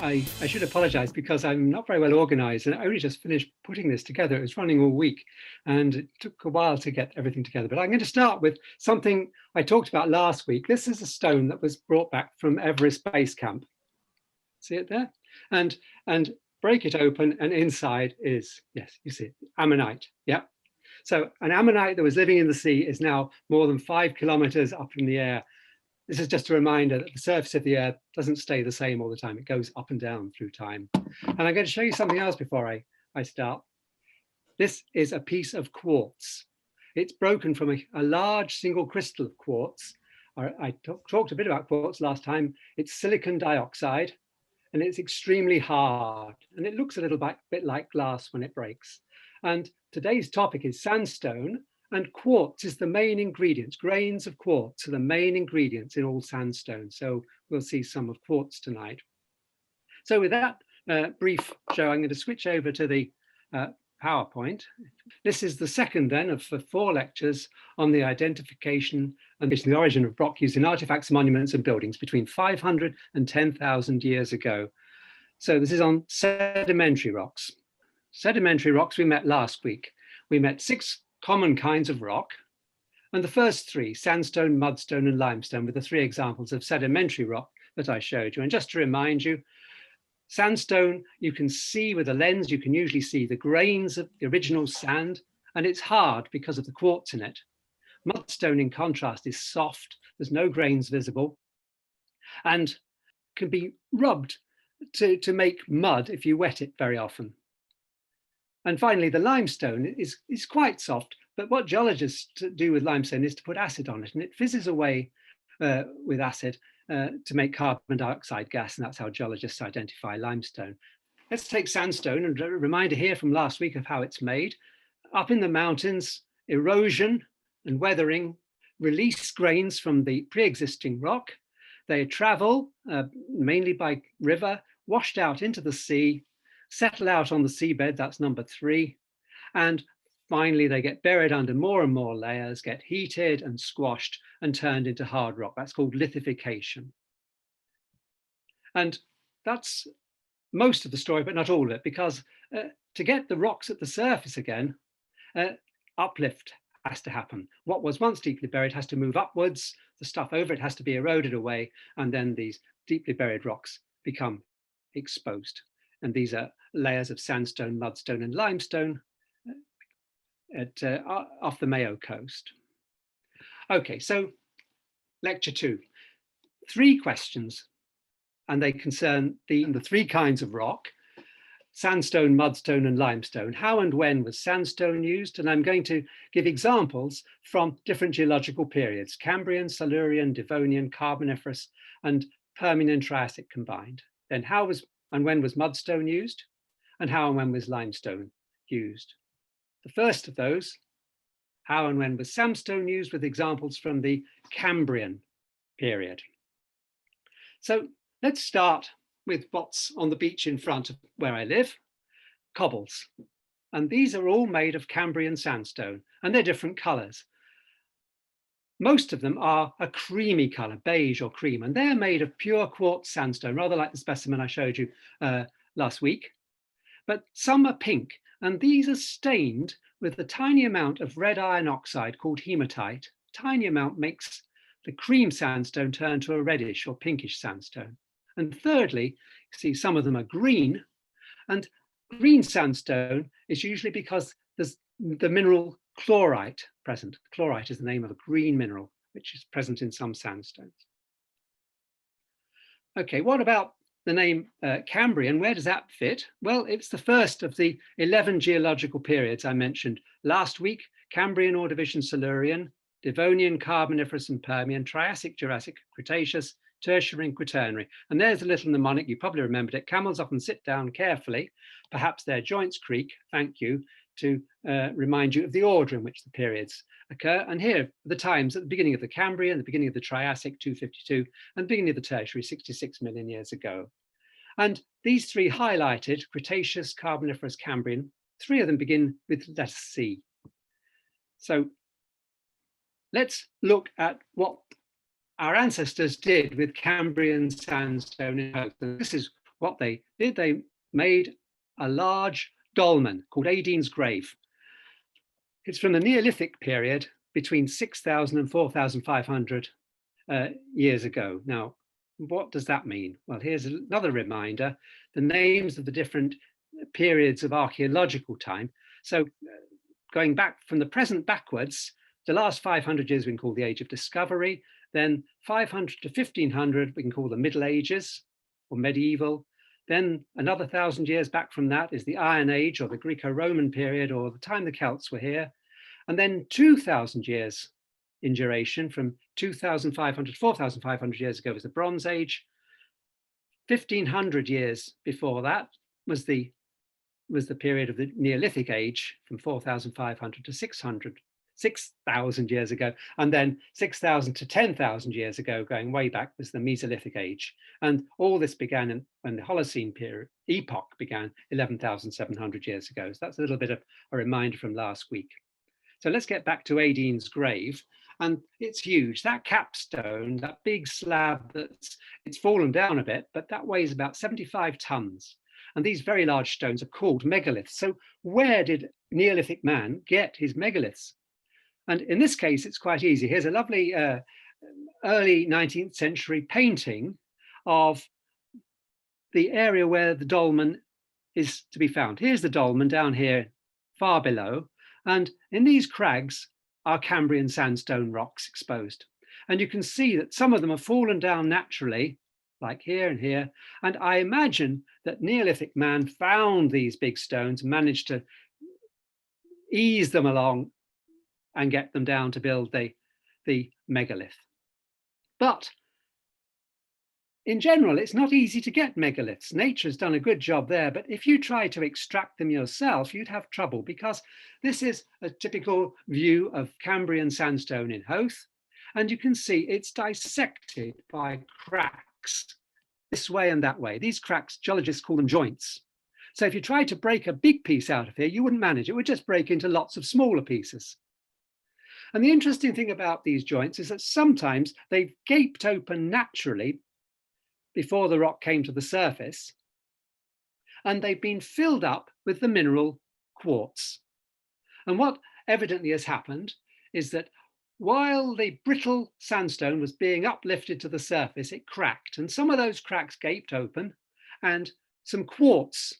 I should apologize because I'm not very well organized and I only just finished putting this together. It was running all week and it took a while to get everything together. But I'm going to start with something I talked about last week. This is a stone that was brought back from Everest Base Camp. See it there? And break it open, and inside is, yes, you see it, ammonite. Yeah. So an ammonite that was living in the sea is now more than 5 kilometers up in the air. This is just a reminder that the surface of the earth doesn't stay the same all the time. It goes up and down through time. And I'm going to show you something else before I start. This is a piece of quartz. It's broken from a large single crystal of quartz. I talked a bit about quartz last time. It's silicon dioxide, and it's extremely hard. And it looks a little bit like glass when it breaks. And today's topic is sandstone. And quartz is the main ingredient. Grains of quartz are the main ingredients in all sandstone. So we'll see some of quartz tonight. So with that brief show, I'm going to switch over to the PowerPoint. This is the second then of 4 lectures on the identification and the origin of rock used in artifacts, monuments and buildings between 500 and 10,000 years ago. So this is on sedimentary rocks. Sedimentary rocks we met last week. We met 6 common kinds of rock. And the first 3, sandstone, mudstone, and limestone, were the 3 examples of sedimentary rock that I showed you. And just to remind you, sandstone, you can see with a lens, you can usually see the grains of the original sand, and it's hard because of the quartz in it. Mudstone, in contrast, is soft, there's no grains visible, and can be rubbed to make mud if you wet it very often. And finally, the limestone is quite soft, but what geologists do with limestone is to put acid on it, and it fizzes away with acid to make carbon dioxide gas, and that's how geologists identify limestone. Let's take sandstone, and a reminder here from last week of how it's made. Up in the mountains, erosion and weathering release grains from the pre-existing rock. They travel mainly by river, washed out into the sea, settle out on the seabed, that's number 3. And finally, they get buried under more and more layers, get heated and squashed and turned into hard rock. That's called lithification. And that's most of the story, but not all of it, because to get the rocks at the surface again, uplift has to happen. What was once deeply buried has to move upwards, the stuff over it has to be eroded away, and then these deeply buried rocks become exposed. And these are layers of sandstone, mudstone, and limestone off the Mayo coast. Okay, so lecture 2. 3 questions, and they concern the 3 kinds of rock: sandstone, mudstone, and limestone. How and when was sandstone used? And I'm going to give examples from different geological periods: Cambrian, Silurian, Devonian, Carboniferous, and Permian and Triassic combined. Then how was and when was mudstone used? And how and when was limestone used? The first of those, how and when was sandstone used, with examples from the Cambrian period. So let's start with what's on the beach in front of where I live, cobbles. And these are all made of Cambrian sandstone, and they're different colors. Most of them are a creamy color, beige or cream, and they're made of pure quartz sandstone, rather like the specimen I showed you last week. But some are pink, and these are stained with a tiny amount of red iron oxide called hematite. Tiny amount makes the cream sandstone turn to a reddish or pinkish sandstone. And thirdly, you see some of them are green, and green sandstone is usually because there's the mineral chlorite present. Chlorite is the name of a green mineral, which is present in some sandstones. Okay, what about the name Cambrian? Where does that fit? Well, it's the first of the 11 geological periods I mentioned last week: Cambrian, Ordovician, Silurian, Devonian, Carboniferous and Permian, Triassic, Jurassic, Cretaceous, Tertiary and Quaternary. And there's a little mnemonic, you probably remembered it. Camels often sit down carefully, perhaps their joints creak, thank you, to remind you of the order in which the periods occur. And here are the times: at the beginning of the Cambrian, the beginning of the Triassic, 252, and the beginning of the Tertiary, 66 million years ago. And these 3 highlighted, Cretaceous, Carboniferous, Cambrian, 3 of them begin with letter C. So let's look at what our ancestors did with Cambrian sandstone in Hope. This is what they did, they made a large dolmen called Adine's grave. It's from the Neolithic period between 6,000 and 4,500 years ago. Now, what does that mean? Well, here's another reminder, the names of the different periods of archaeological time. So going back from the present backwards, the last 500 years we can call the Age of Discovery, then 500 to 1500 we can call the Middle Ages or medieval. Then another 1,000 years back from that is the Iron Age or the Greco-Roman period or the time the Celts were here. And then 2,000 years in duration from 2,500 to 4,500 years ago was the Bronze Age. 1,500 years before that was the period of the Neolithic Age from 4,500 to 6,000 years ago, and then 6,000 to 10,000 years ago, going way back, was the Mesolithic Age. And all this began when the Holocene epoch began 11,700 years ago. So that's a little bit of a reminder from last week. So let's get back to Adine's grave. And it's huge. That capstone, that big slab, it's fallen down a bit, but that weighs about 75 tons. And these very large stones are called megaliths. So where did Neolithic man get his megaliths? And in this case, it's quite easy. Here's a lovely early 19th century painting of the area where the dolmen is to be found. Here's the dolmen down here, far below. And in these crags are Cambrian sandstone rocks exposed. And you can see that some of them have fallen down naturally, like here and here. And I imagine that Neolithic man found these big stones, managed to ease them along and get them down to build the megalith. But in general, it's not easy to get megaliths. Nature's done a good job there, but if you try to extract them yourself, you'd have trouble, because this is a typical view of Cambrian sandstone in Hoath. And you can see it's dissected by cracks this way and that way. These cracks, geologists call them joints. So if you tried to break a big piece out of here, you wouldn't manage. It would just break into lots of smaller pieces. And the interesting thing about these joints is that sometimes they've gaped open naturally before the rock came to the surface, and they've been filled up with the mineral quartz. And what evidently has happened is that while the brittle sandstone was being uplifted to the surface, it cracked, and some of those cracks gaped open, and some quartz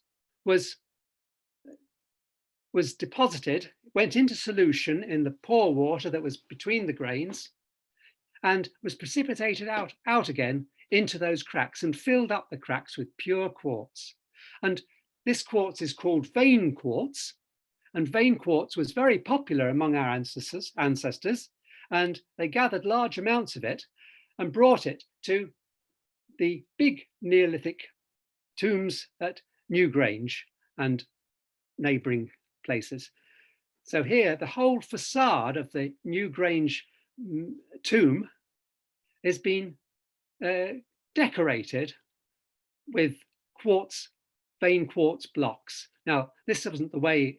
was deposited, went into solution in the pore water that was between the grains, and was precipitated out again into those cracks and filled up the cracks with pure quartz. And this quartz is called vein quartz, and vein quartz was very popular among our ancestors, and they gathered large amounts of it and brought it to the big Neolithic tombs at Newgrange and neighboring places. So here, the whole facade of the Newgrange tomb has been decorated with vein quartz blocks. Now, this wasn't the way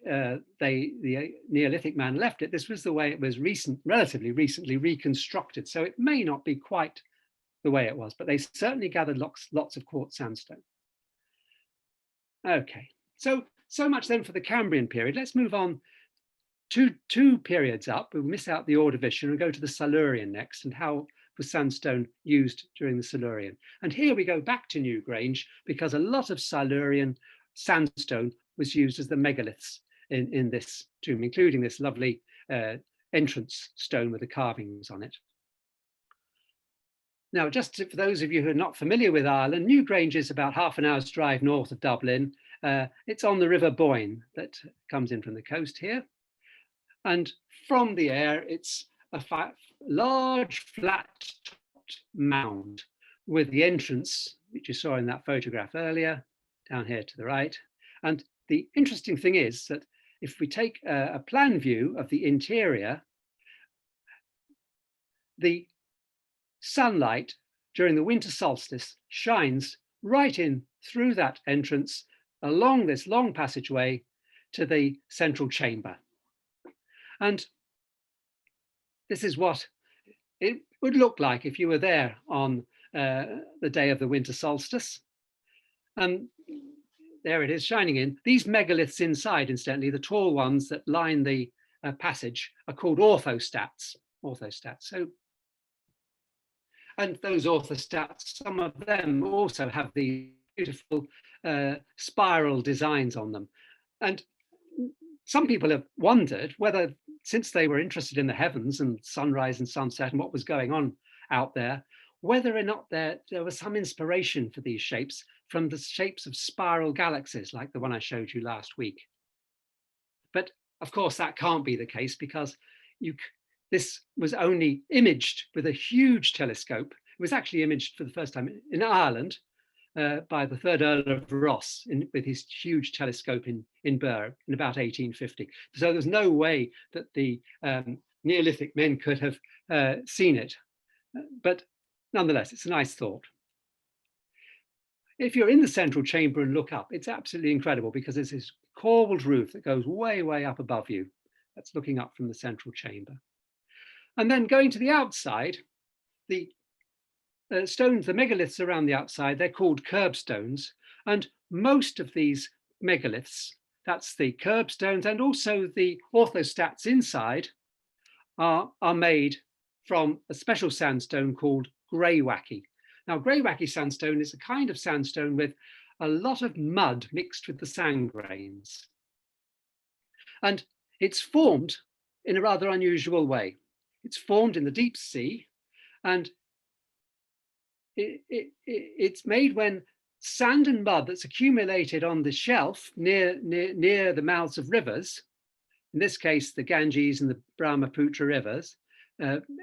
the Neolithic man left it. This was the way it was relatively recently reconstructed. So it may not be quite the way it was, but they certainly gathered lots of quartz sandstone. Okay, so much then for the Cambrian period. Let's move on two periods up. We'll miss out the Ordovician and go to the Silurian next, and how was sandstone used during the Silurian. And here we go back to Newgrange, because a lot of Silurian sandstone was used as the megaliths in this tomb, including this lovely entrance stone with the carvings on it. Now, just for those of you who are not familiar with Ireland, Newgrange is about half an hour's drive north of Dublin. It's on the River Boyne that comes in from the coast here. And from the air, it's a large flat-topped mound with the entrance, which you saw in that photograph earlier, down here to the right. And the interesting thing is that if we take a plan view of the interior, the sunlight during the winter solstice shines right in through that entrance, along this long passageway to the central chamber. And this is what it would look like if you were there on the day of the winter solstice. There it is, shining in. These megaliths inside, incidentally, the tall ones that line the passage, are called orthostats. So, and those orthostats, some of them also have these beautiful spiral designs on them. And some people have wondered whether, since they were interested in the heavens and sunrise and sunset and what was going on out there, whether or not there was some inspiration for these shapes from the shapes of spiral galaxies like the one I showed you last week. But of course, that can't be the case, because this was only imaged with a huge telescope. It was actually imaged for the first time in Ireland by the third Earl of Ross with his huge telescope in Birr in about 1850. So there's no way that the Neolithic men could have seen it. But nonetheless, it's a nice thought. If you're in the central chamber and look up, it's absolutely incredible, because there's this corbelled roof that goes way, way up above you. That's looking up from the central chamber. And then going to the outside, the stones, the megaliths around the outside, they're called curbstones. And most of these megaliths, that's the curbstones and also the orthostats inside, are made from a special sandstone called greywacke. Now, greywacke sandstone is a kind of sandstone with a lot of mud mixed with the sand grains. And it's formed in a rather unusual way. It's formed in the deep sea, and it's made when sand and mud that's accumulated on the shelf near the mouths of rivers, in this case, the Ganges and the Brahmaputra rivers,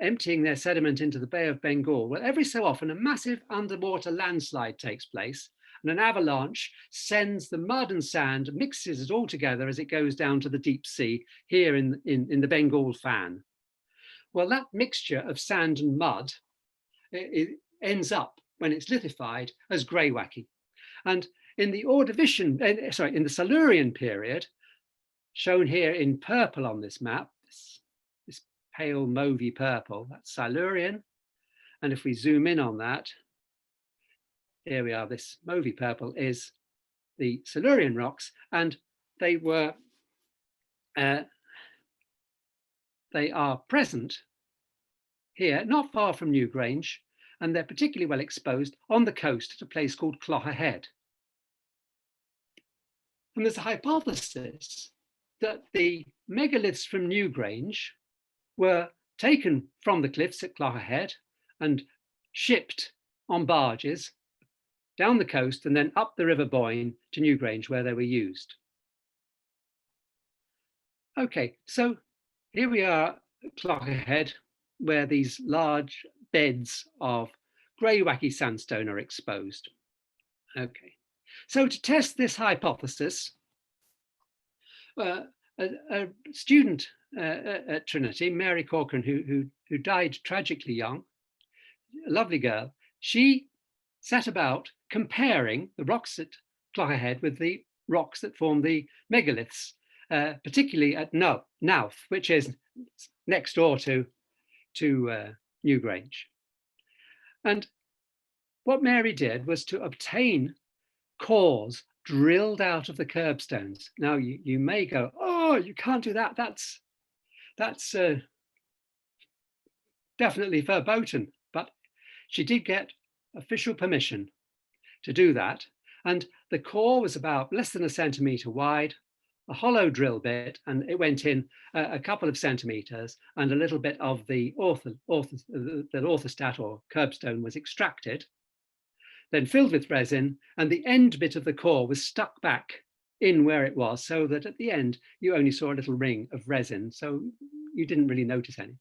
emptying their sediment into the Bay of Bengal. Well, every so often, a massive underwater landslide takes place, and an avalanche sends the mud and sand, mixes it all together as it goes down to the deep sea here in the Bengal fan. Well, that mixture of sand and mud, it ends up, when it's lithified, as greywacke. And in the Ordovician, in the Silurian period, shown here in purple on this map, this pale mauvey purple, that's Silurian. And if we zoom in on that, here we are, this mauvey purple is the Silurian rocks, and they are present here, not far from Newgrange, and they're particularly well exposed on the coast at a place called Clogher Head. And there's a hypothesis that the megaliths from Newgrange were taken from the cliffs at Clogher Head and shipped on barges down the coast and then up the River Boyne to Newgrange, where they were used. Okay, so here we are at Clogher Head, where these large beds of greywacke sandstone are exposed. Okay, so to test this hypothesis, a student at Trinity, Mary Corcoran, who died tragically young, a lovely girl, she set about comparing the rocks at Clogher Head with the rocks that form the megaliths, particularly at Knowth, which is next door to Newgrange. And what Mary did was to obtain cores drilled out of the curbstones. Now you may go, oh, you can't do that. That's definitely verboten. But she did get official permission to do that. And the core was about less than a centimetre wide, a hollow drill bit, and it went in a couple of centimetres, and a little bit of the orthostat or curbstone was extracted, then filled with resin, and the end bit of the core was stuck back in where it was, so that at the end you only saw a little ring of resin, so you didn't really notice anything.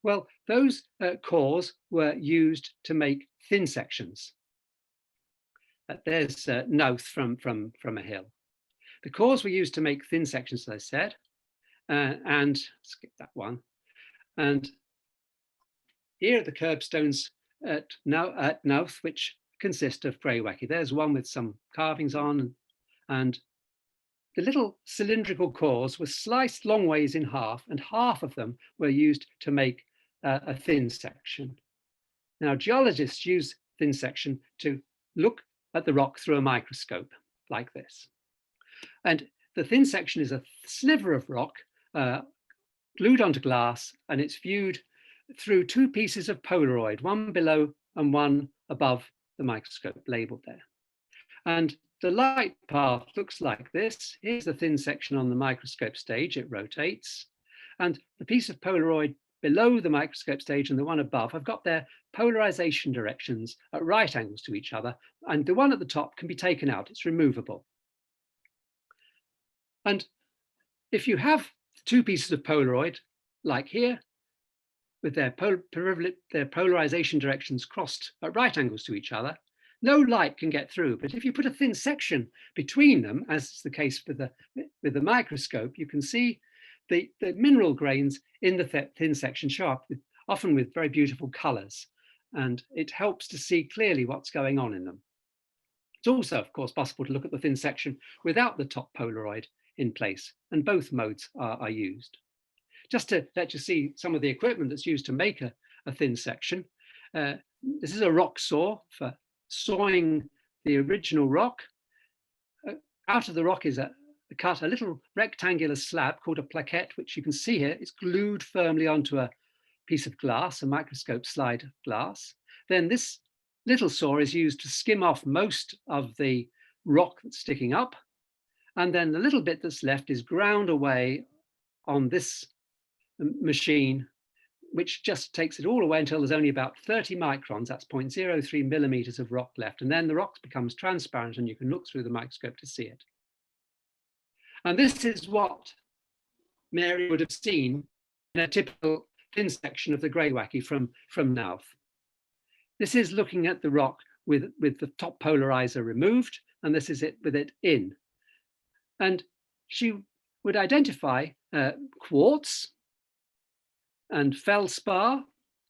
Well, those cores were used to make thin sections. There's Knowth from a hill. The cores were used to make thin sections, as I said, and skip that one. And here are the curbstones at Knowth, which consist of greywacke. There's one with some carvings on, and the little cylindrical cores were sliced long ways in half, and half of them were used to make a thin section. Now, geologists use thin section to look at the rock through a microscope like this. And the thin section is a sliver of rock glued onto glass, and it's viewed through two pieces of Polaroid, one below and one above the microscope labeled there. And the light path looks like this. Here's the thin section on the microscope stage, it rotates. And the piece of Polaroid below the microscope stage and the one above have got their polarization directions at right angles to each other. And the one at the top can be taken out, it's removable. And if you have two pieces of Polaroid, like here, with their polarization directions crossed at right angles to each other, no light can get through. But if you put a thin section between them, as is the case with the microscope, you can see the mineral grains in the thin section show up, often with very beautiful colors. And it helps to see clearly what's going on in them. It's also, of course, possible to look at the thin section without the top Polaroid in place, and both modes are used. Just to let you see some of the equipment that's used to make a thin section. This is a rock saw for sawing the original rock. Out of the rock is cut a little rectangular slab called a plaquette, which you can see here. It's glued firmly onto a piece of glass, a microscope slide glass. Then this little saw is used to skim off most of the rock that's sticking up. And then the little bit that's left is ground away on this machine, which just takes it all away until there's only about 30 microns, that's 0.03 millimeters of rock left. And then the rock becomes transparent and you can look through the microscope to see it. And this is what Mary would have seen in a typical thin section of the Greywacke from Knowth. This is looking at the rock with the top polarizer removed, and this is it with it in. And she would identify quartz and feldspar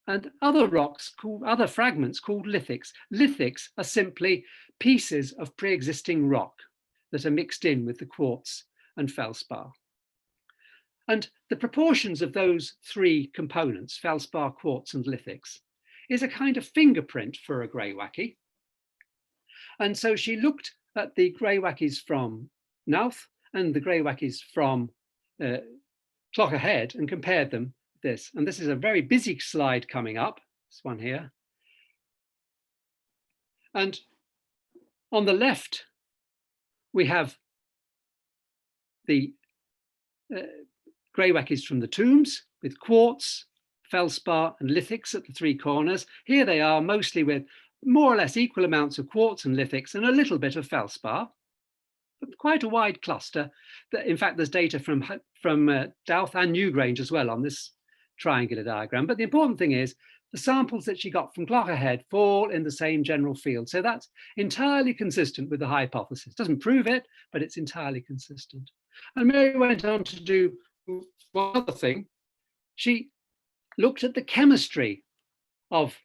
and other rocks, other fragments called lithics. Lithics are simply pieces of pre-existing rock that are mixed in with the quartz and feldspar. And the proportions of those three components, feldspar, quartz, and lithics, is a kind of fingerprint for a Greywacke. And so she looked at the Greywackes from Knowth and the Greywackes from Clough-Ahead and compared them with this. And this is a very busy slide coming up, this one here. And on the left, we have the Greywackes from the tombs with quartz, feldspar, and lithics at the three corners. Here they are, mostly with more or less equal amounts of quartz and lithics and a little bit of feldspar, but quite a wide cluster. In fact, there's data from Douth and Newgrange as well on this triangular diagram. But the important thing is the samples that she got from Clough-Ahead fall in the same general field. So that's entirely consistent with the hypothesis. Doesn't prove it, but it's entirely consistent. And Mary went on to do one other thing. She looked at the chemistry of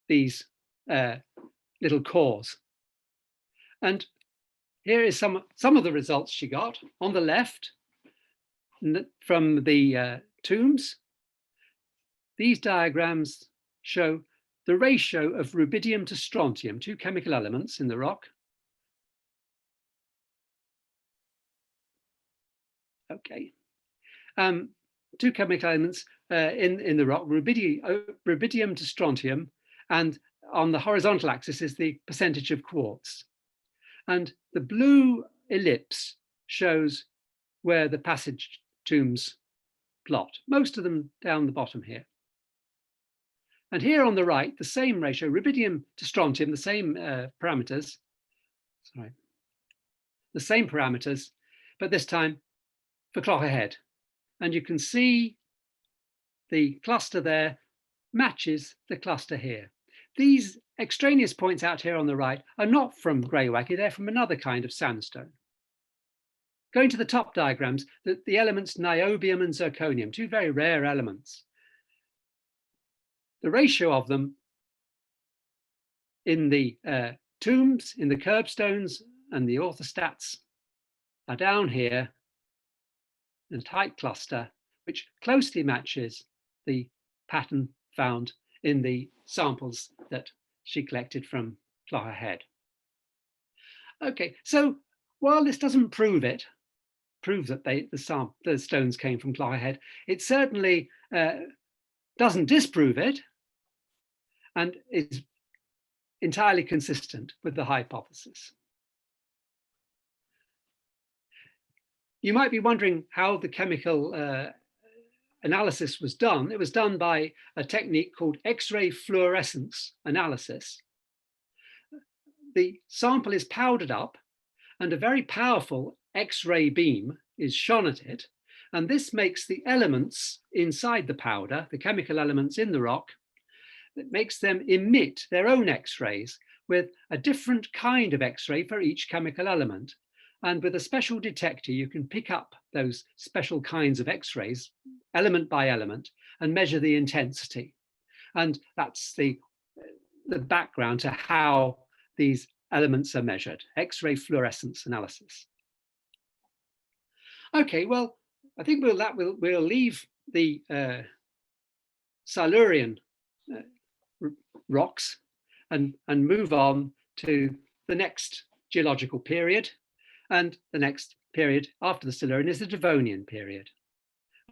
these little cores. And here is some of the results she got. On the left, from the tombs, these diagrams show the ratio of rubidium to strontium, two chemical elements in the rock. Okay. Two chemical elements in the rock, rubidium to strontium, and on the horizontal axis is the percentage of quartz. And the blue ellipse shows where the passage tombs plot, most of them down the bottom here. And here on the right, the same ratio, rubidium to strontium, the same parameters, but this time for Clough-Ahead. And you can see the cluster there matches the cluster here. These extraneous points out here on the right are not from Greywacke, they're from another kind of sandstone. Going to the top diagrams, the elements niobium and zirconium, two very rare elements. The ratio of them in the tombs, in the curbstones, and the orthostats are down here in a tight cluster, which closely matches the pattern found in the samples that she collected from Clough-Ahead. Okay, so while this doesn't prove that the stones came from Clogherhead, it certainly doesn't disprove it and is entirely consistent with the hypothesis. You might be wondering how the chemical analysis was done. It was done by a technique called X-ray fluorescence analysis. The sample is powdered up and a very powerful X-ray beam is shone at it. And this makes the elements inside the powder, the chemical elements in the rock, that makes them emit their own X-rays with a different kind of X-ray for each chemical element. And with a special detector, you can pick up those special kinds of X-rays, element by element, and measure the intensity. And that's the background to how these elements are measured, X-ray fluorescence analysis. Okay, well, I think we'll leave the Silurian rocks and move on to the next geological period. And the next period after the Silurian is the Devonian period.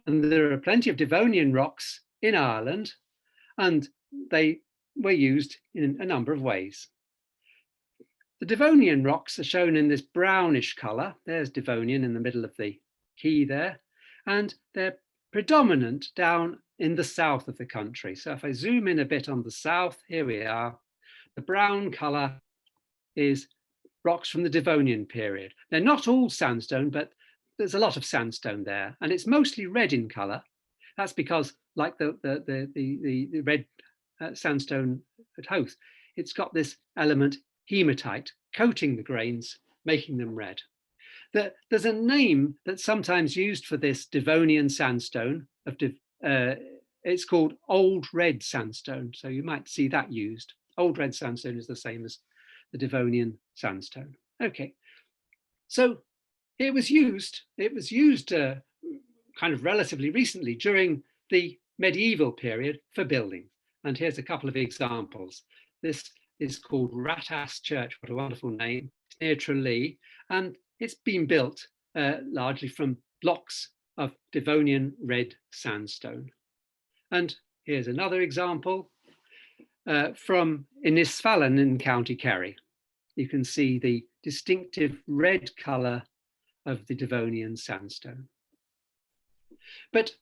And there are plenty of Devonian rocks in Ireland, and they were used in a number of ways. The Devonian rocks are shown in this brownish color. There's Devonian in the middle of the key there, and they're predominant down in the south of the country. So if I zoom in a bit on the south, here we are. The brown color is rocks from the Devonian period. They're not all sandstone, but there's a lot of sandstone there, and it's mostly red in color. That's because, like the red sandstone at Howth, it's got this element hematite coating the grains, making them red. There's a name that's sometimes used for this Devonian sandstone. It's called Old Red Sandstone, so you might see that used. Old Red Sandstone is the same as the Devonian sandstone. Okay, so it was used kind of relatively recently during the medieval period for building. And here's a couple of examples. This is called Ratas Church, what a wonderful name, it's near Tralee, and it's been built largely from blocks of Devonian red sandstone. And here's another example from Innisfallen in County Kerry. You can see the distinctive red color of the Devonian sandstone. But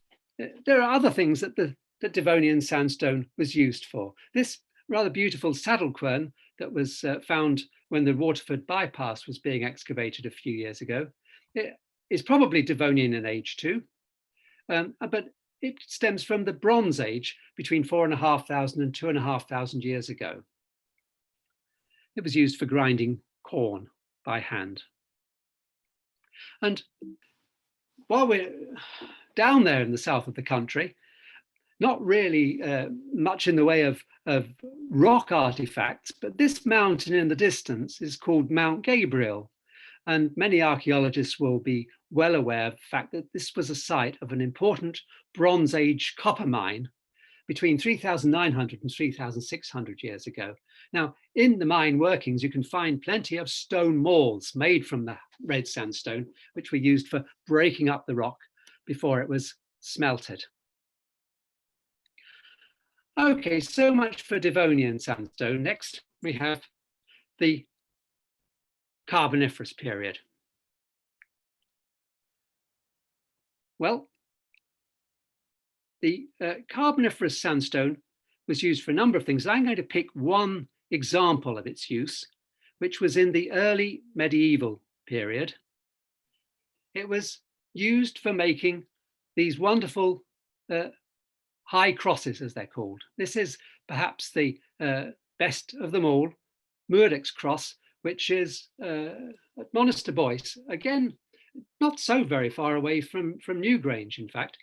there are other things that the Devonian sandstone was used for. This rather beautiful saddle quern that was found when the Waterford bypass was being excavated a few years ago, it is probably Devonian in age too, but it stems from the Bronze Age between 4,500 and 2,500 years ago. It was used for grinding corn by hand. And while we're down there in the south of the country, not really much in the way of rock artifacts, but this mountain in the distance is called Mount Gabriel. And many archaeologists will be well aware of the fact that this was a site of an important Bronze Age copper mine between 3,900 and 3,600 years ago. Now, in the mine workings, you can find plenty of stone mauls made from the red sandstone, which were used for breaking up the rock before it was smelted. Okay, so much for Devonian sandstone. Next, we have the Carboniferous period. Well, the Carboniferous sandstone was used for a number of things. I'm going to pick one example of its use, which was in the early medieval period. It was used for making these wonderful high crosses, as they're called. This is perhaps the best of them all, Muirach's cross, which is at Monasterboice, again, not so very far away from Newgrange, in fact,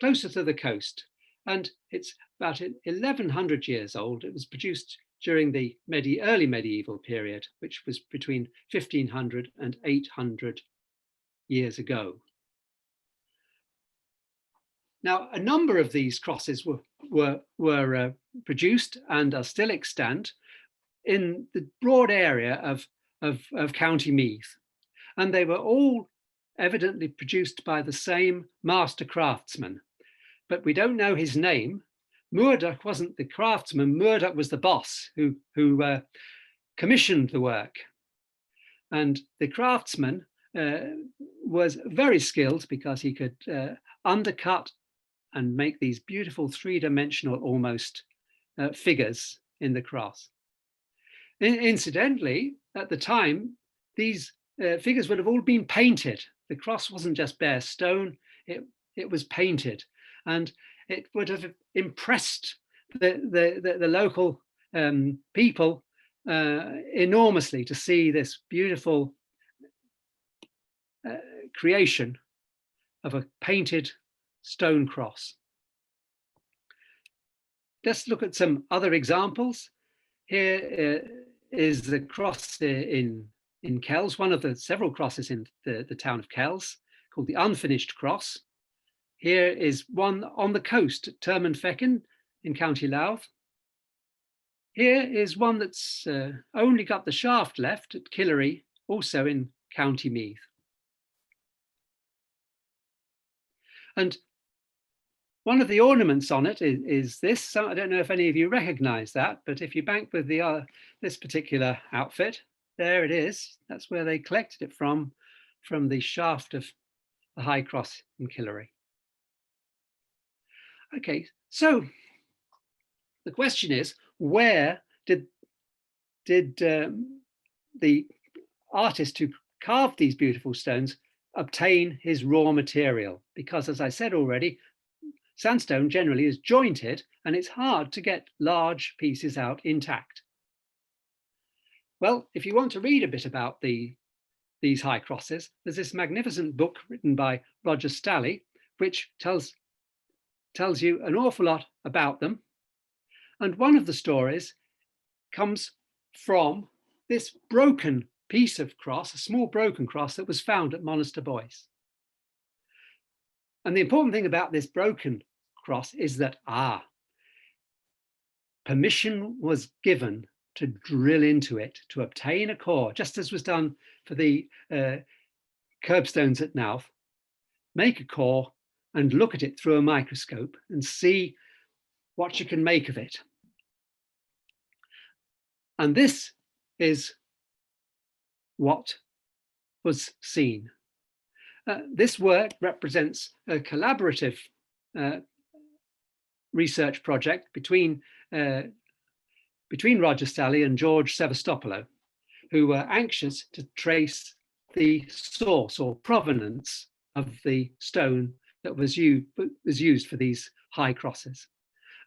closer to the coast. And it's about 1,100 years old. It was produced during the early medieval period, which was between 1,500 and 800 years ago. Now, a number of these crosses were produced and are still extant in the broad area of of County Meath. And they were all evidently produced by the same master craftsman, but we don't know his name. Murdoch wasn't the craftsman, Murdoch was the boss who commissioned the work. And the craftsman was very skilled because he could undercut and make these beautiful three-dimensional almost figures in the cross. Incidentally, at the time, these figures would have all been painted. The cross wasn't just bare stone, it was painted. And it would have impressed the local people enormously to see this beautiful creation of a painted stone cross. Let's look at some other examples. Here is the cross in Kells, one of the several crosses in the town of Kells, called the Unfinished Cross. Here is one on the coast at Termonfeckin in County Louth. Here is one that's only got the shaft left at Killary, also in County Meath. And one of the ornaments on it is this. So I don't know if any of you recognize that, but if you bank with this particular outfit, there it is. That's where they collected it from the shaft of the High Cross in Killary. Okay, so the question is, where did the artist who carved these beautiful stones obtain his raw material? Because as I said already, sandstone generally is jointed and it's hard to get large pieces out intact. Well, if you want to read a bit about these high crosses, there's this magnificent book written by Roger Stalley, which tells you an awful lot about them. And one of the stories comes from this broken piece of cross, a small broken cross that was found at Monaster Boyce. And the important thing about this broken cross is that, permission was given to drill into it to obtain a core, just as was done for the curbstones at Knowth. Make a core and look at it through a microscope and see what you can make of it. And this is what was seen. This work represents a collaborative research project between Roger Stalley and George Sevastopoulos, who were anxious to trace the source or provenance of the stone that was used for these high crosses.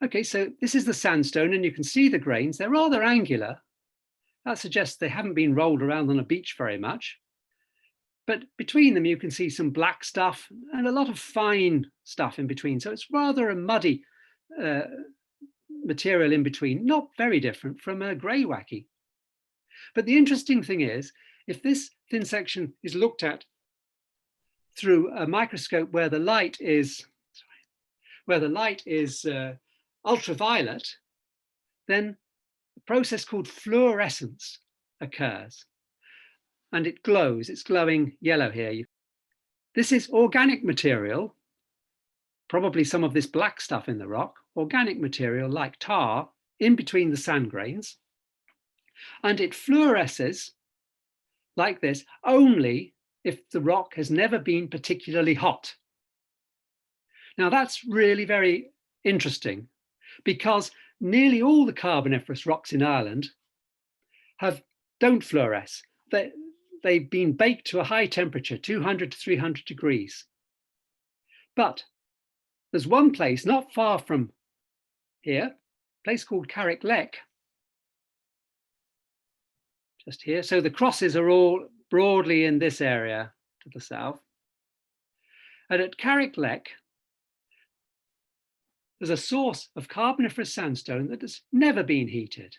Okay, so this is the sandstone, and you can see the grains. They're rather angular. That suggests they haven't been rolled around on a beach very much. But between them, you can see some black stuff and a lot of fine stuff in between. So it's rather a muddy material in between, not very different from a greywacke. But the interesting thing is, if this thin section is looked at through a microscope where the light is ultraviolet, then a process called fluorescence occurs. And it glows, it's glowing yellow here. This is organic material, probably some of this black stuff in the rock, organic material like tar in between the sand grains. And it fluoresces like this only if the rock has never been particularly hot. Now that's really very interesting because nearly all the Carboniferous rocks in Ireland don't fluoresce. They've been baked to a high temperature, 200 to 300 degrees. But there's one place not far from here, a place called Carrick-Leck, just here. So the crosses are all broadly in this area to the south. And at Carrick-Leck, there's a source of Carboniferous sandstone that has never been heated.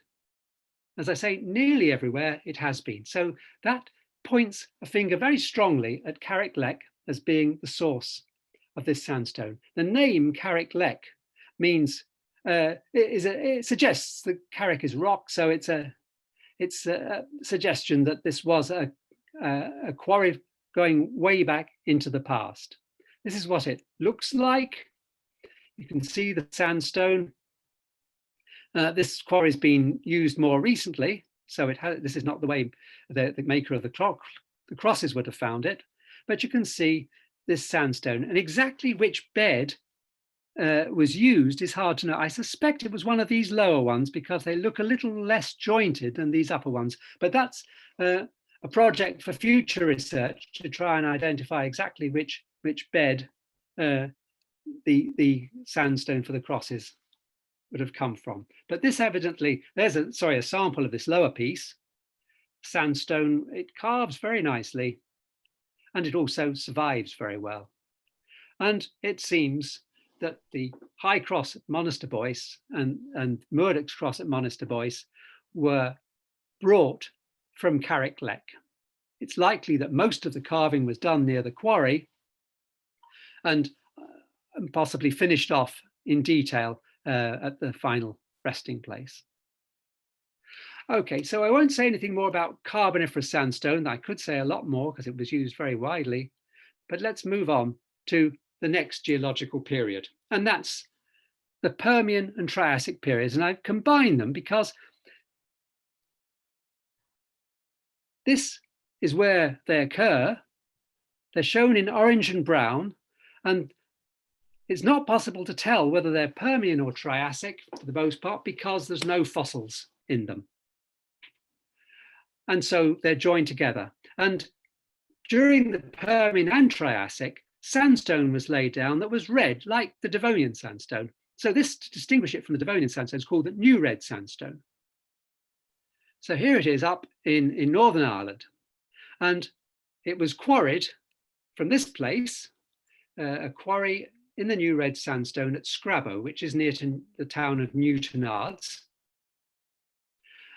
As I say, nearly everywhere it has been. So that points a finger very strongly at Carrick-Leck as being the source of this sandstone. The name Carrick-Leck means it suggests that Carrick is rock, so it's a it's a suggestion that this was a quarry going way back into the past. This is what it looks like. You can see the sandstone. This quarry's been used more recently, so this is not the way the maker of the crosses would have found it, but you can see this sandstone, and exactly which bed was used is hard to know. I suspect it was one of these lower ones because they look a little less jointed than these upper ones, but that's a project for future research to try and identify exactly which bed the sandstone for the crosses would have come from. But this evidently, there's a sample of this lower piece. Sandstone, it carves very nicely, and it also survives very well. And it seems that the High Cross at Monasterboice and Murdoch's Cross at Monasterboice were brought from Carrickleck. It's likely that most of the carving was done near the quarry and possibly finished off in detail at the final resting place. Okay, so I won't say anything more about Carboniferous sandstone. I could say a lot more because it was used very widely, but let's move on to the next geological period, and that's the Permian and Triassic periods. And I've combined them because this is where they occur. They're shown in orange and brown, and it's not possible to tell whether they're Permian or Triassic for the most part because there's no fossils in them. And so they're joined together. And during the Permian and Triassic, sandstone was laid down that was red, like the Devonian sandstone. So this, to distinguish it from the Devonian sandstone, is called the New Red Sandstone. So here it is up in Northern Ireland. And it was quarried from this place, a quarry in the New Red Sandstone at Scrabo, which is near to the town of Newtonards.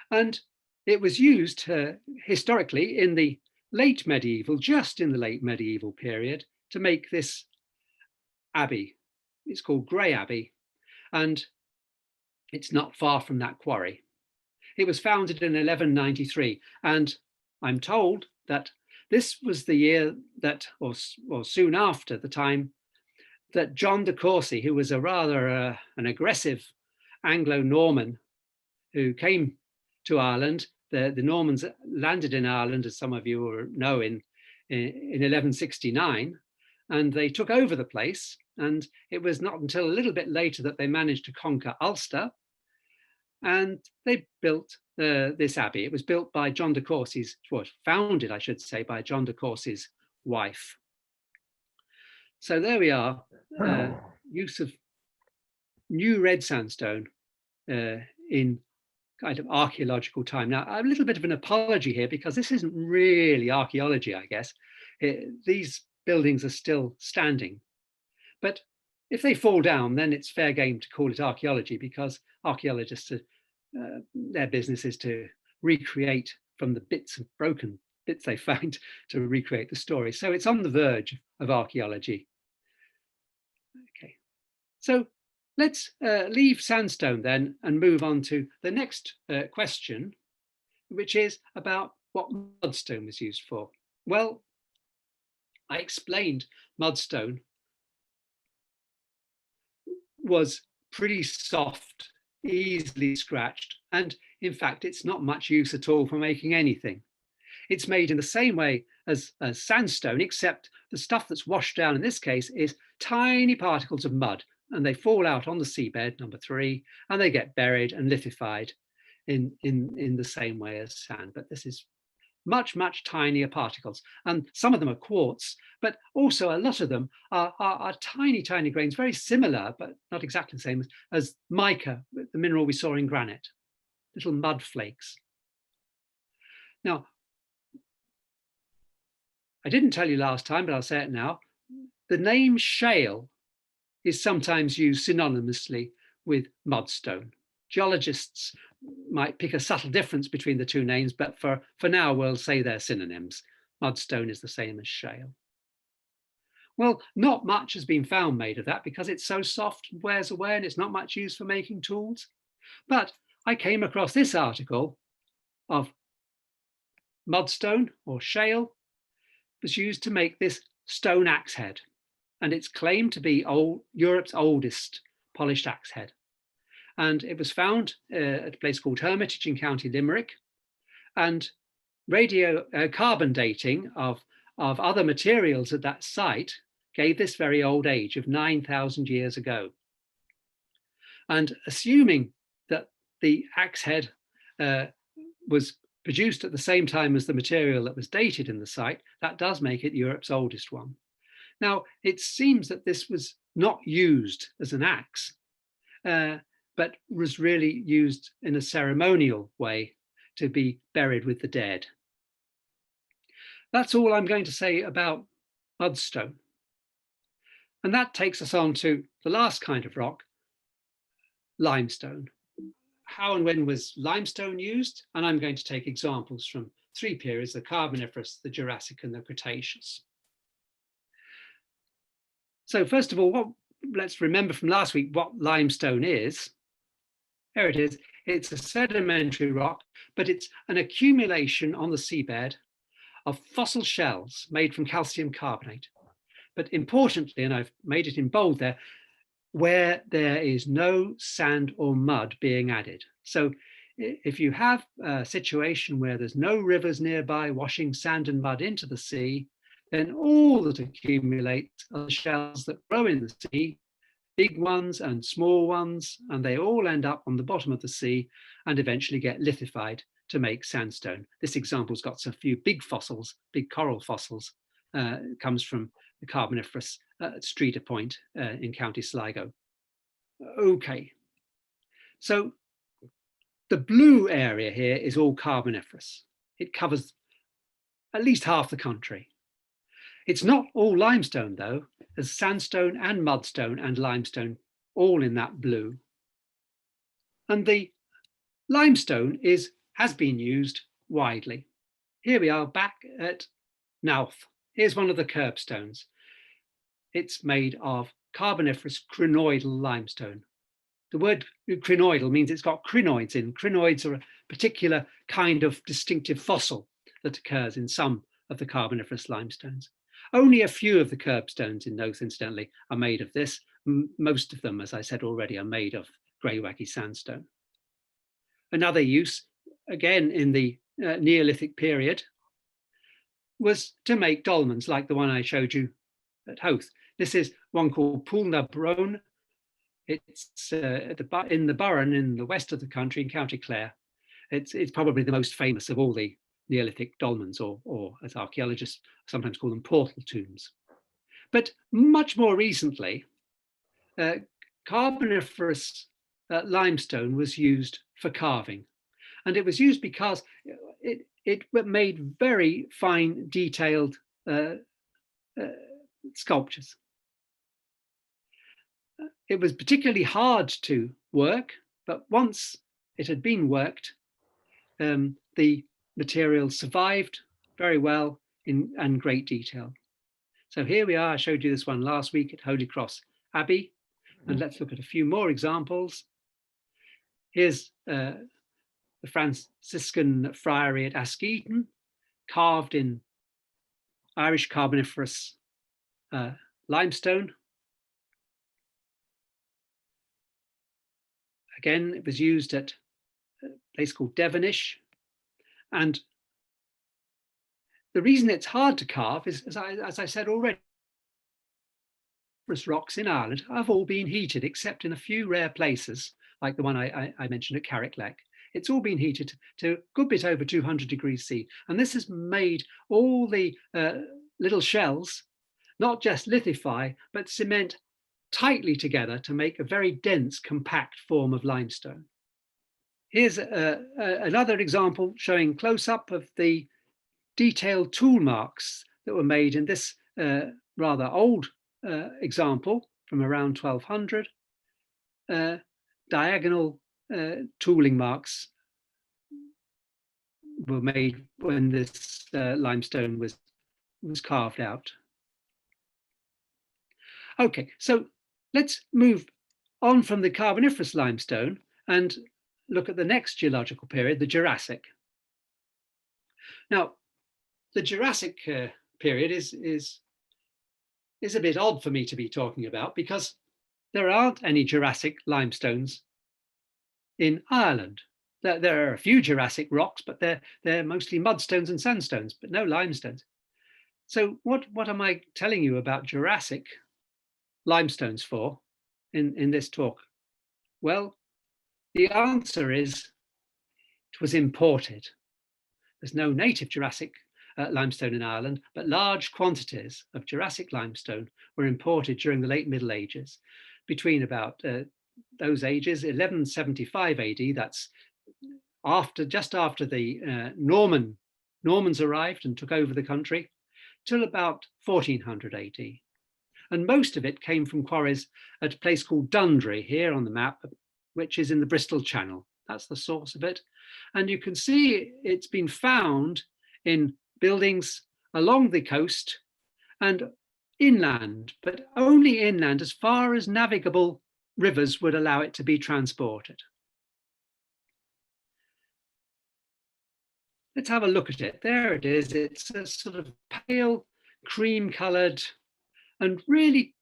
And it was used historically in the late medieval, just in the late medieval period, to make this abbey. It's called Grey Abbey, and it's not far from that quarry. It was founded in 1193, and I'm told that this was the year that, or soon after the time, that John de Courcy, who was a rather an aggressive Anglo-Norman who came to Ireland. The Normans landed in Ireland, as some of you will know, in 1169, and they took over the place. And it was not until a little bit later that they managed to conquer Ulster, and they built this abbey. It was built by John de Courcy's, well, founded, I should say, by John de Courcy's wife. So there we are, use of New Red Sandstone in kind of archaeological time. Now, a little bit of an apology here because this isn't really archaeology, I guess. These buildings are still standing. But if they fall down, then it's fair game to call it archaeology, because archaeologists, their business is to recreate from the bits of broken bits they find to recreate the story. So it's on the verge of archaeology. Okay, so let's leave sandstone then and move on to the next question, which is about what mudstone was used for. Well, I explained mudstone was pretty soft, easily scratched, and in fact, it's not much use at all for making anything. It's made in the same way as sandstone, except the stuff that's washed down in this case is tiny particles of mud, and they fall out on the seabed, number 3, and they get buried and lithified in the same way as sand. But this is much, much tinier particles. And some of them are quartz, but also a lot of them are tiny, tiny grains, very similar, but not exactly the same as mica, the mineral we saw in granite, little mud flakes. Now, I didn't tell you last time, but I'll say it now. The name shale is sometimes used synonymously with mudstone. Geologists might pick a subtle difference between the two names, but for now, we'll say they're synonyms. Mudstone is the same as shale. Well, not much has been found made of that because it's so soft, wears away, and it's not much used for making tools. But I came across this article of mudstone or shale was used to make this stone axe head. And it's claimed to be Europe's oldest polished axe head. And it was found at a place called Hermitage in County Limerick. And carbon dating of other materials at that site gave this very old age of 9,000 years ago. And assuming that the axe head was produced at the same time as the material that was dated in the site, that does make it Europe's oldest one. Now, it seems that this was not used as an axe, but was really used in a ceremonial way to be buried with the dead. That's all I'm going to say about mudstone. And that takes us on to the last kind of rock, limestone. How and when was limestone used? And I'm going to take examples from three periods: the Carboniferous, the Jurassic, and the Cretaceous. So first of all, let's remember from last week what limestone is. Here it is. It's a sedimentary rock, but it's an accumulation on the seabed of fossil shells made from calcium carbonate. But importantly, and I've made it in bold there, where there is no sand or mud being added. So if you have a situation where there's no rivers nearby washing sand and mud into the sea, then all that accumulates are the shells that grow in the sea, big ones and small ones, and they all end up on the bottom of the sea and eventually get lithified to make sandstone. This example's got a few big fossils, big coral fossils. Comes from the Carboniferous at Streeter Point in County Sligo. Okay, so the blue area here is all Carboniferous. It covers at least half the country. It's not all limestone though. There's sandstone and mudstone and limestone all in that blue. And the limestone has been used widely. Here we are back at Knowth. Here's one of the curbstones. It's made of Carboniferous crinoidal limestone. The word crinoidal means it's got crinoids in. Crinoids are a particular kind of distinctive fossil that occurs in some of the Carboniferous limestones. Only a few of the curbstones in Knowth, incidentally, are made of this. Most of them, as I said already, are made of Greywacke sandstone. Another use, again in the Neolithic period, was to make dolmens like the one I showed you at Howth. This is one called Poolna Brone. It's in the Burren in the west of the country in County Clare. It's probably the most famous of all the Neolithic dolmens, or as archaeologists sometimes call them, portal tombs. But much more recently, Carboniferous limestone was used for carving. And it was used because it made very fine, detailed sculptures. It was particularly hard to work, but once it had been worked, the material survived very well in great detail. So here we are. I showed you this one last week at Holy Cross Abbey, and let's look at a few more examples. Here's the Franciscan Friary at Askeaton, carved in Irish Carboniferous limestone. Again, it was used at a place called Devonish. And the reason it's hard to carve is, as I said already, rocks in Ireland have all been heated, except in a few rare places, like the one I mentioned at Carrickleck. It's all been heated to a good bit over 200 degrees C. And this has made all the little shells not just lithify, but cement tightly together to make a very dense, compact form of limestone. Here's another example showing close-up of the detailed tool marks that were made in this rather old example from around 1200. Diagonal tooling marks were made when this limestone was carved out. Okay, so let's move on from the Carboniferous limestone and look at the next geological period, the Jurassic. Now, the Jurassic period is a bit odd for me to be talking about because there aren't any Jurassic limestones in Ireland. There are a few Jurassic rocks, but they're mostly mudstones and sandstones, but no limestones. So what am I telling you about Jurassic limestones for in this talk? Well, the answer is it was imported. There's no native Jurassic limestone in Ireland, but large quantities of Jurassic limestone were imported during the late Middle Ages, between about those ages, 1175 AD, that's just after the Normans arrived and took over the country, till about 1400 AD. And most of it came from quarries at a place called Dundry, here on the map, which is in the Bristol Channel. That's the source of it. And you can see it's been found in buildings along the coast and inland, but only inland as far as navigable rivers would allow it to be transported. Let's have a look at it. There it is. It's a sort of pale cream colored and really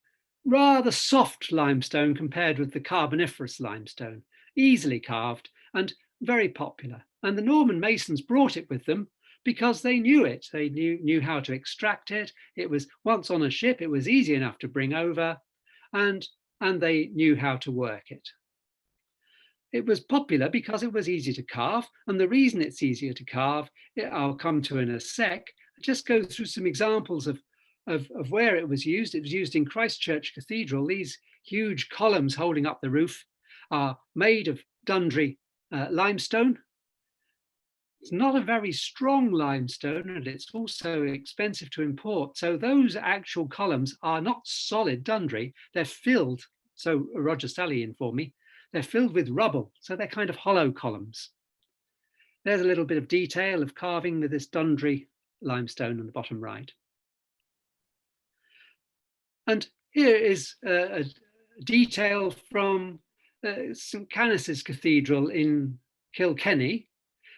rather soft limestone compared with the Carboniferous limestone, easily carved and very popular. And the Norman masons brought it with them because they knew it. They knew how to extract it. It was once on a ship, it was easy enough to bring over, and they knew how to work it. It was popular because it was easy to carve, and the reason it's easier to carve, I'll come to in a sec. I'll just go through some examples of where it was used. It was used in Christchurch Cathedral. These huge columns holding up the roof are made of Dundry limestone. It's not a very strong limestone, and it's also expensive to import. So those actual columns are not solid Dundry. They're filled, so Roger Sally informed me, they're filled with rubble. So they're kind of hollow columns. There's a little bit of detail of carving with this Dundry limestone on the bottom right. And here is a detail from St. Canice's Cathedral in Kilkenny,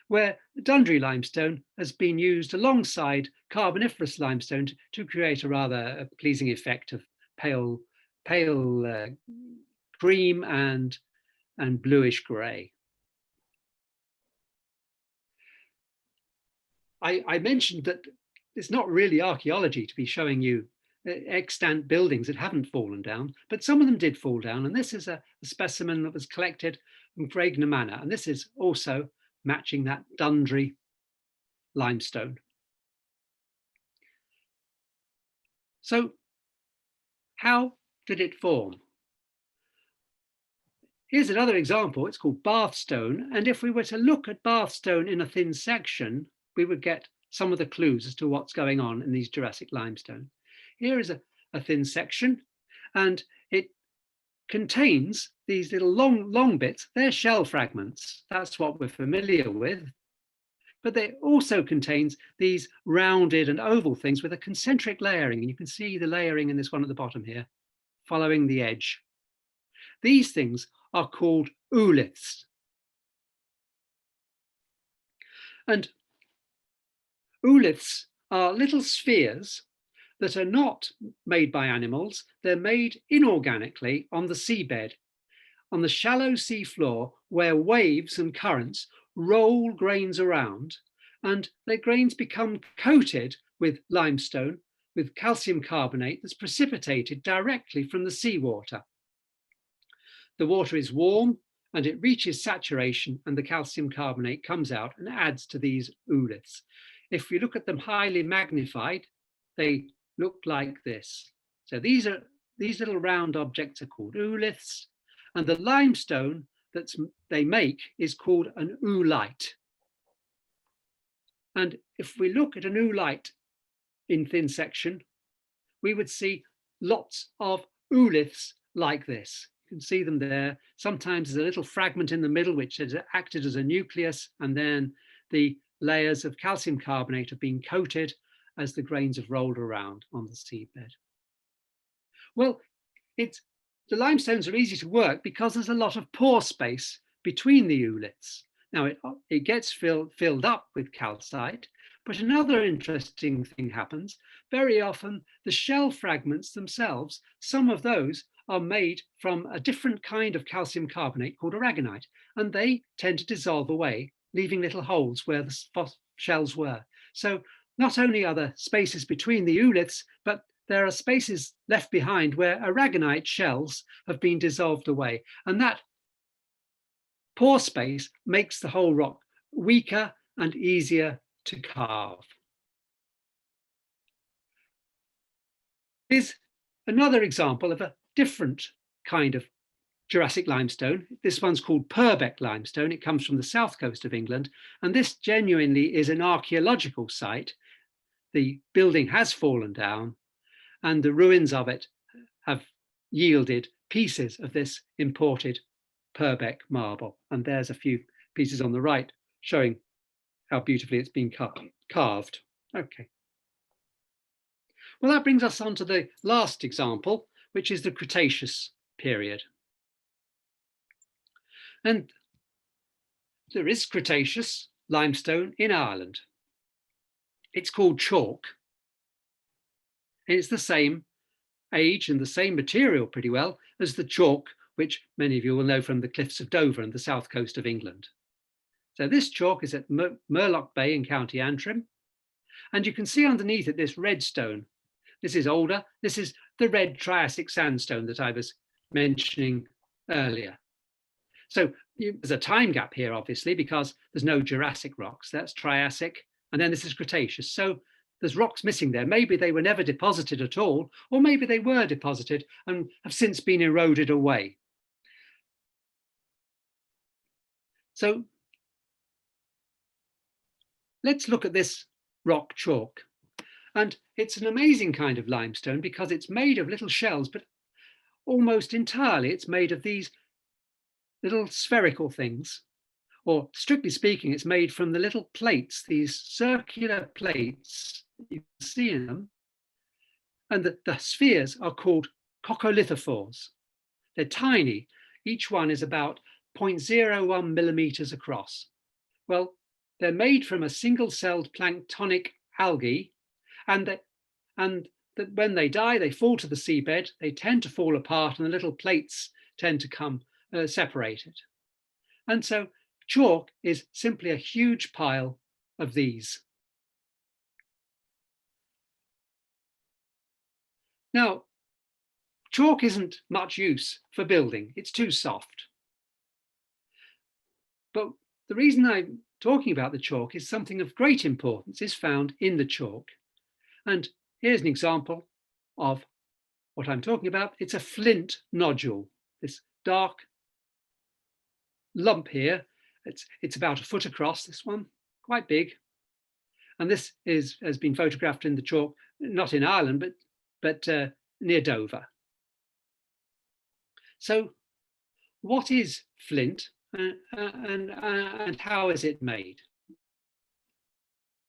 where Dundry limestone has been used alongside Carboniferous limestone to create a rather pleasing effect of pale cream and bluish grey. I mentioned that it's not really archaeology to be showing you extant buildings that haven't fallen down, but some of them did fall down. And this is a specimen that was collected from Craigna Manor. And this is also matching that Dundry limestone. So how did it form? Here's another example. It's called Bathstone. And if we were to look at Bathstone in a thin section, we would get some of the clues as to what's going on in these Jurassic limestone. Here is a thin section, and it contains these little long bits. They're shell fragments. That's what we're familiar with. But it also contains these rounded and oval things with a concentric layering. And you can see the layering in this one at the bottom here, following the edge. These things are called ooliths. And ooliths are little spheres that are not made by animals. They're made inorganically on the seabed, on the shallow sea floor where waves and currents roll grains around, and the grains become coated with limestone, with calcium carbonate that's precipitated directly from the seawater. The water is warm and it reaches saturation, and the calcium carbonate comes out and adds to these ooliths. If you look at them highly magnified, they look like this. So these little round objects are called ooliths, and the limestone that they make is called an oolite. And if we look at an oolite in thin section, we would see lots of ooliths like this. You can see them there. Sometimes there's a little fragment in the middle which has acted as a nucleus, and then the layers of calcium carbonate have been coated as the grains have rolled around on the seabed. Well, the limestones are easy to work because there's a lot of pore space between the ooliths. Now it gets filled up with calcite, But another interesting thing happens. Very often the shell fragments themselves, some of those are made from a different kind of calcium carbonate called aragonite, and they tend to dissolve away, leaving little holes where the shells were. So not only are there spaces between the ooliths, but there are spaces left behind where aragonite shells have been dissolved away. And that pore space makes the whole rock weaker and easier to carve. Here's another example of a different kind of Jurassic limestone. This one's called Purbeck limestone. It comes from the south coast of England, and this genuinely is an archaeological site. The building has fallen down, and the ruins of it have yielded pieces of this imported Purbeck marble. And there's a few pieces on the right showing how beautifully it's been carved. Okay. Well, that brings us on to the last example, which is the Cretaceous period. And there is Cretaceous limestone in Ireland. It's called chalk. It's the same age and the same material pretty well as the chalk, which many of you will know from the cliffs of Dover and the south coast of England. So this chalk is at Murlock Bay in County Antrim. And you can see underneath it this red stone. This is older. This is the red Triassic sandstone that I was mentioning earlier. So there's a time gap here, obviously, because there's no Jurassic rocks. That's Triassic. And then this is Cretaceous. So there's rocks missing there. Maybe they were never deposited at all, or maybe they were deposited and have since been eroded away. So let's look at this rock chalk. And it's an amazing kind of limestone because it's made of little shells, but almost entirely it's made of these little spherical things. Or strictly speaking, it's made from the little plates, these circular plates you can see in them. And the spheres are called coccolithophores. They're tiny. Each one is about 0.01 millimeters across. Well, they're made from a single-celled planktonic algae, and that when they die, they fall to the seabed, they tend to fall apart, and the little plates tend to come separated. And so chalk is simply a huge pile of these. Now, chalk isn't much use for building. It's too soft. But the reason I'm talking about the chalk is something of great importance is found in the chalk. And here's an example of what I'm talking about. It's a flint nodule, this dark lump here. It's about a foot across, this one, quite big. And this has been photographed in the chalk, not in Ireland, but near Dover. So what is flint and how is it made?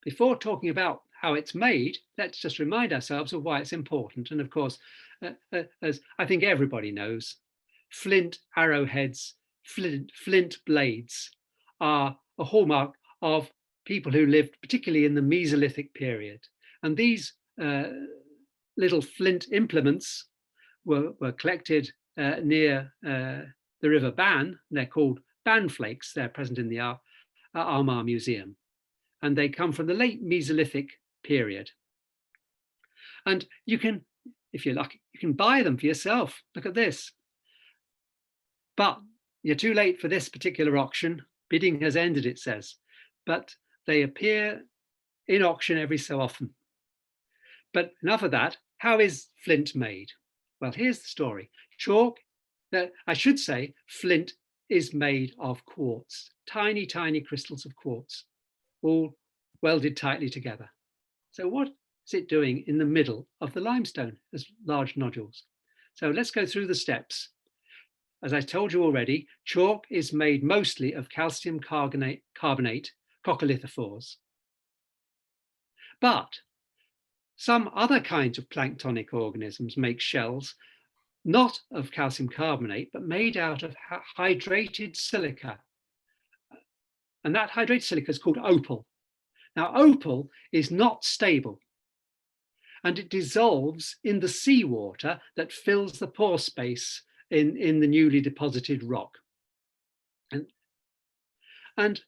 Before talking about how it's made, let's just remind ourselves of why it's important. And of course, as I think everybody knows, flint arrowheads, flint blades are a hallmark of people who lived particularly in the Mesolithic period. And these little flint implements were collected near the River Bann. They're called Bann flakes. They're present in the Armagh Museum. And they come from the late Mesolithic period. And you can, if you're lucky, you can buy them for yourself. Look at this. But you're too late for this particular auction. Bidding has ended, it says. But they appear in auction every so often. But enough of that. How is flint made? Well, here's the story. Chalk, I should say, flint is made of quartz, tiny, tiny crystals of quartz, all welded tightly together. So what is it doing in the middle of the limestone as large nodules? So let's go through the steps. As I told you already, chalk is made mostly of calcium carbonate coccolithophores. But some other kinds of planktonic organisms make shells not of calcium carbonate, but made out of hydrated silica. And that hydrated silica is called opal. Now, opal is not stable, and it dissolves in the seawater that fills the pore space in the newly deposited rock. And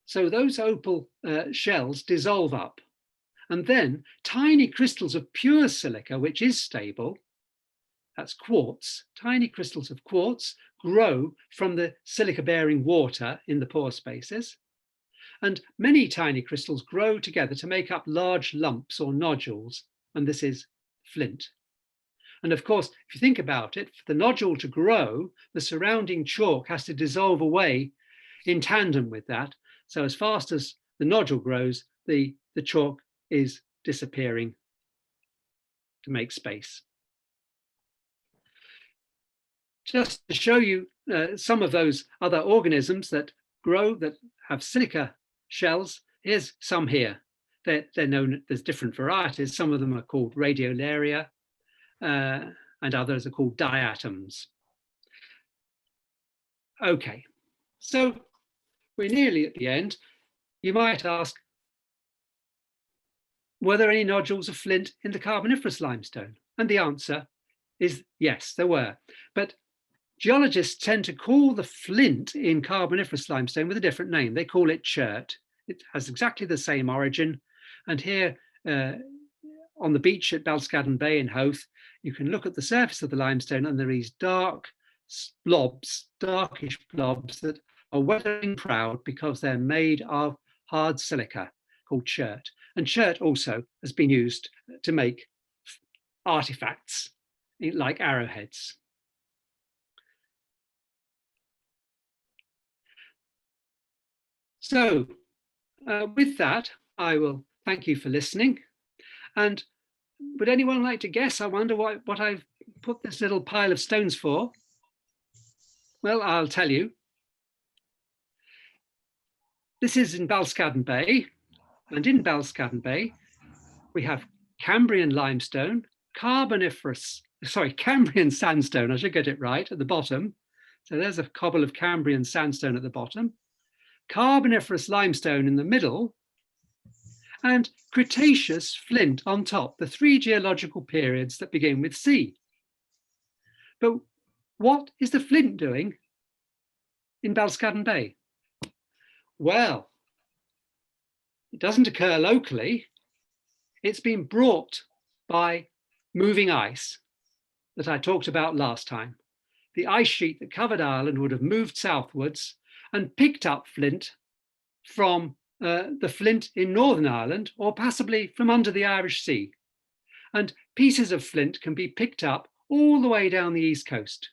so those opal shells dissolve up, and then tiny crystals of pure silica, which is stable, that's quartz, tiny crystals of quartz grow from the silica-bearing water in the pore spaces. And many tiny crystals grow together to make up large lumps or nodules, and this is flint. And of course, if you think about it, for the nodule to grow, the surrounding chalk has to dissolve away in tandem with that. So as fast as the nodule grows, the chalk is disappearing to make space. Just to show you some of those other organisms that grow, that have silica shells, here's some here. They're known, there's different varieties. Some of them are called radiolaria, and others are called diatoms. Okay, so we're nearly at the end. You might ask, were there any nodules of flint in the Carboniferous limestone? And the answer is yes, there were. But geologists tend to call the flint in Carboniferous limestone with a different name. They call it chert. It has exactly the same origin. And here on the beach at Balscaden Bay in Howth, you can look at the surface of the limestone and there are these dark blobs, darkish blobs that are weathering proud because they're made of hard silica called chert. And chert also has been used to make artifacts like arrowheads. So with that, I will thank you for listening. And would anyone like to guess? I wonder what I've put this little pile of stones for. Well, I'll tell you. This is in Balscaden Bay. And in Balscaden Bay, we have Cambrian limestone, Cambrian sandstone, I should get it right, at the bottom. So there's a cobble of Cambrian sandstone at the bottom, Carboniferous limestone in the middle, and Cretaceous flint on top, the three geological periods that begin with C. But what is the flint doing in Balscaden Bay? Well, it doesn't occur locally. It's been brought by moving ice that I talked about last time. The ice sheet that covered Ireland would have moved southwards and picked up flint from the flint in Northern Ireland, or possibly from under the Irish Sea. And pieces of flint can be picked up all the way down the east coast.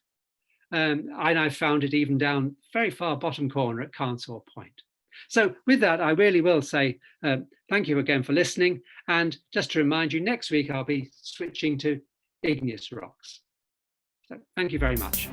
And I found it even down very far bottom corner at Carnsore Point. So with that, I really will say thank you again for listening. And just to remind you, next week I'll be switching to igneous rocks. So thank you very much.